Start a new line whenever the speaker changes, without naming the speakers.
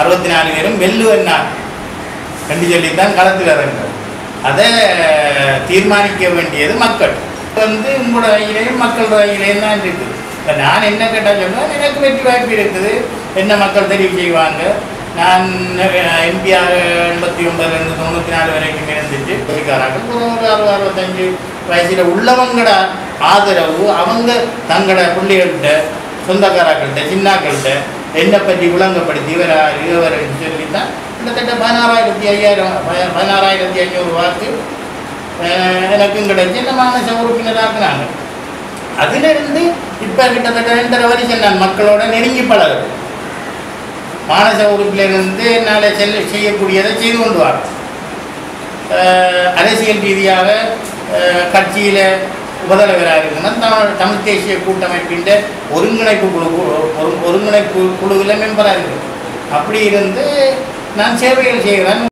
64 பேரும் வெல்லுவன்னா கண்டு சொல்லித்தான் களத்தில் இறங்குறது. அதை தீர்மானிக்க வேண்டியது மக்கள். உங்களோட வகையிலேயும் மக்களோட வகையிலேயும் தான் இருக்குது. இப்போ நான் என்ன கேட்டால் சொல்லுவேன், எனக்கு வெற்றி வாய்ப்பு இருக்குது, என்ன மக்கள் தெரிவு செய்வாங்க. நான் எம்பியாக 89லேருந்து 94 வரைக்கும் இருந்துட்டு சொல்லிக்காராக்கள் ஒரு 60-65 வயசில் உள்ளவங்களோட ஆதரவு அவங்க தங்களோட பிள்ளைகள்கிட்ட சொந்தக்காராக்கள்கிட்ட சின்னாக்கள்கிட்ட என்னை பற்றி விளங்கப்படுத்தி இவரைன்னு சொல்லித்தான் கிட்டத்தட்ட 16,500 வாக்கு எனக்கும் கிடைச்சி இந்த மாநச உறுப்பினராக்குனாங்க. அதிலிருந்து இப்போ கிட்டத்தட்ட 2.5 வருஷம் நான் மக்களோட நெருங்கி பழகுது. மாநச உறுப்பிலிருந்து என்னால் செய்யக்கூடியதை செய்து கொண்டு வர அரசியல் ரீதியாக கட்சியில் உபதலைவராக இருக்குன்னா தமிழ் தேசிய கூட்டமைப்பின் ஒருங்கிணைப்பு குழுவில் மெம்பராக இருக்குது. அப்படி இருந்து நான் சேவைகள் செய்கிறேன்.